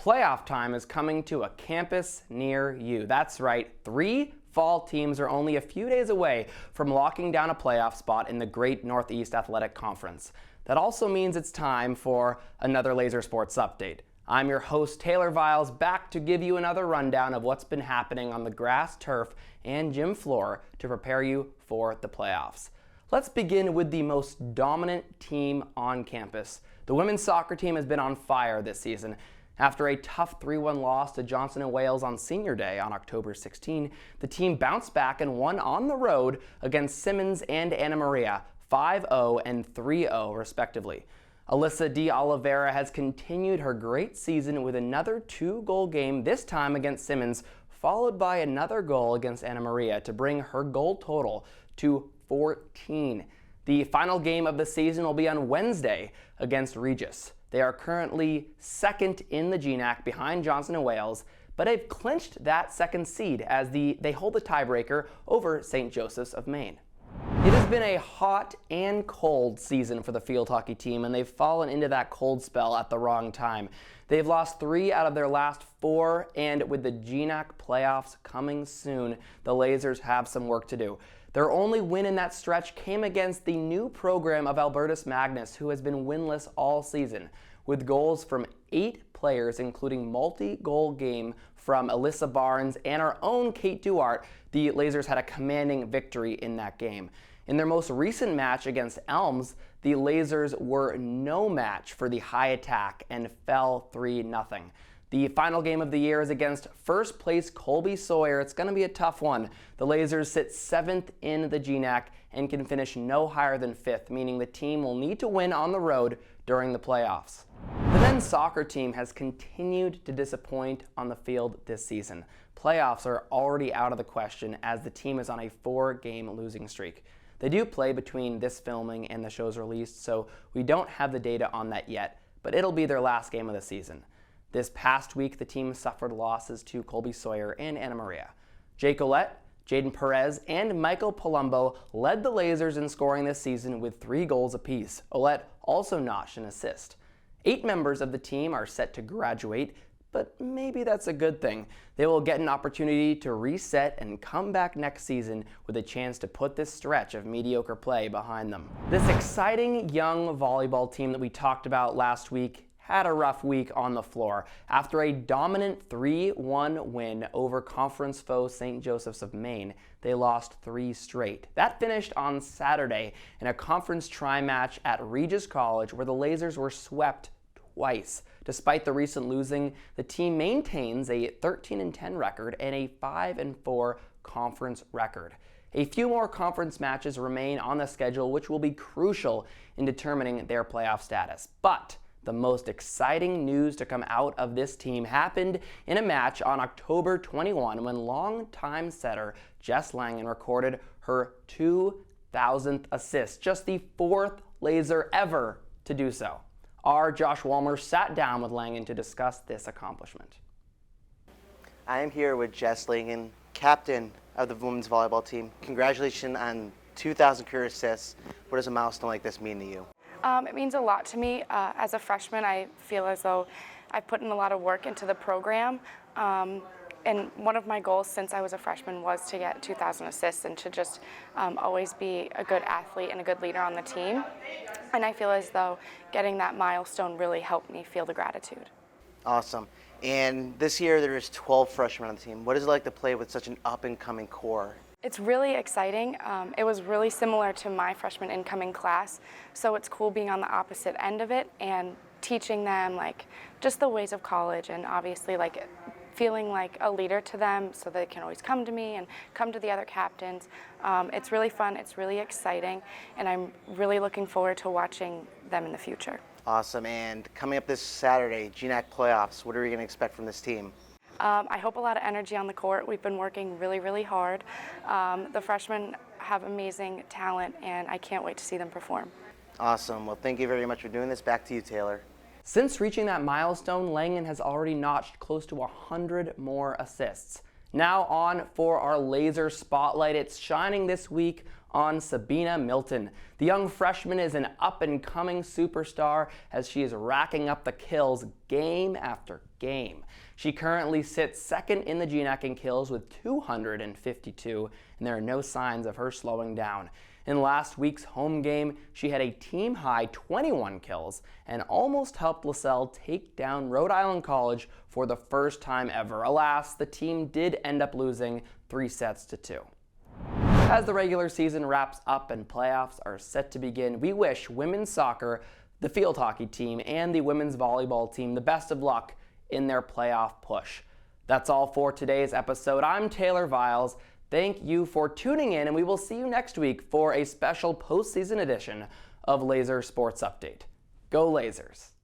Playoff time is coming to a campus near you. That's right, 3 fall teams are only a few days away from locking down a playoff spot in the Great Northeast Athletic Conference. That also means it's time for another Laser Sports Update. I'm your host, Taylor Viles, back to give you another rundown of what's been happening on the grass, turf, and gym floor to prepare you for the playoffs. Let's begin with the most dominant team on campus. The women's soccer team has been on fire this season. After a tough 3-1 loss to Johnson & Wales on Senior Day on October 16, the team bounced back and won on the road against Simmons and Anna Maria, 5-0 and 3-0 respectively. Alyssa De Oliveira has continued her great season with another 2-goal game, this time against Simmons, followed by another goal against Anna Maria to bring her goal total to 14. The final game of the season will be on Wednesday against Regis. They are currently second in the GNAC behind Johnson & Wales, but they've clinched that second seed as they hold the tiebreaker over St. Joseph's of Maine. It has been a hot and cold season for the field hockey team, and they've fallen into that cold spell at the wrong time. They've lost 3 out of their last 4, and with the GNAC playoffs coming soon, the Lasers have some work to do. Their only win in that stretch came against the new program of Albertus Magnus, who has been winless all season. With goals from 8 players, including multi-goal game from Alyssa Barnes and our own Kate Duarte, the Lasers had a commanding victory in that game. In their most recent match against Elms, the Lasers were no match for the high attack and fell 3-0. The final game of the year is against first place Colby Sawyer. It's going to be a tough one. The Lasers sit 7th in the GNAC and can finish no higher than 5th, meaning the team will need to win on the road during the playoffs. The men's soccer team has continued to disappoint on the field this season. Playoffs are already out of the question as the team is on a 4-game losing streak. They do play between this filming and the show's release, so we don't have the data on that yet, but it'll be their last game of the season. This past week, the team suffered losses to Colby Sawyer and Anna Maria. Jake Olette, Jaden Perez, and Michael Palumbo led the Lasers in scoring this season with 3 goals apiece. Olette also notched an assist. 8 members of the team are set to graduate, but maybe that's a good thing. They will get an opportunity to reset and come back next season with a chance to put this stretch of mediocre play behind them. This exciting young volleyball team that we talked about last week had a rough week on the floor. After a dominant 3-1 win over conference foe St. Joseph's of Maine, they lost 3 straight. That finished on Saturday in a conference tri-match at Regis College where the Lasers were swept twice. Despite the recent losing, the team maintains a 13-10 record and a 5-4 conference record. A few more conference matches remain on the schedule, which will be crucial in determining their playoff status. But the most exciting news to come out of this team happened in a match on October 21 when longtime setter Jess Langen recorded her 2,000th assist, just the 4th Laser ever to do so. Our Josh Walmer sat down with Langen to discuss this accomplishment. I am here with Jess Langen, captain of the women's volleyball team. Congratulations on 2,000 career assists. What does a milestone like this mean to you? It means a lot to me. As a freshman, I feel as though I've put in a lot of work into the program. And one of my goals since I was a freshman was to get 2,000 assists and to just always be a good athlete and a good leader on the team. And I feel as though getting that milestone really helped me feel the gratitude. Awesome. And this year there is 12 freshmen on the team. What is it like to play with such an up-and-coming core? It's really exciting. It was really similar to my freshman incoming class, so it's cool being on the opposite end of it and teaching them like just the ways of college and obviously like feeling like a leader to them so they can always come to me and come to the other captains. It's really fun, it's really exciting, and I'm really looking forward to watching them in the future. Awesome, and coming up this Saturday, GNAC playoffs, what are we going to expect from this team? I hope a lot of energy on the court. We've been working really, really hard. The freshmen have amazing talent, and I can't wait to see them perform. Awesome. Well, thank you very much for doing this. Back to you, Taylor. Since reaching that milestone, Langen has already notched close to 100 more assists. Now on for our Laser Spotlight. It's shining this week on Sabina Milton. The young freshman is an up-and-coming superstar as she is racking up the kills game after game. She currently sits second in the GNAC in kills with 252, and there are no signs of her slowing down. In last week's home game, she had a team-high 21 kills and almost helped LaSalle take down Rhode Island College for the first time ever. Alas, the team did end up losing 3-2. As the regular season wraps up and playoffs are set to begin, we wish women's soccer, the field hockey team, and the women's volleyball team the best of luck in their playoff push. That's all for today's episode. I'm Taylor Viles. Thank you for tuning in, and we will see you next week for a special postseason edition of Laser Sports Update. Go Lasers!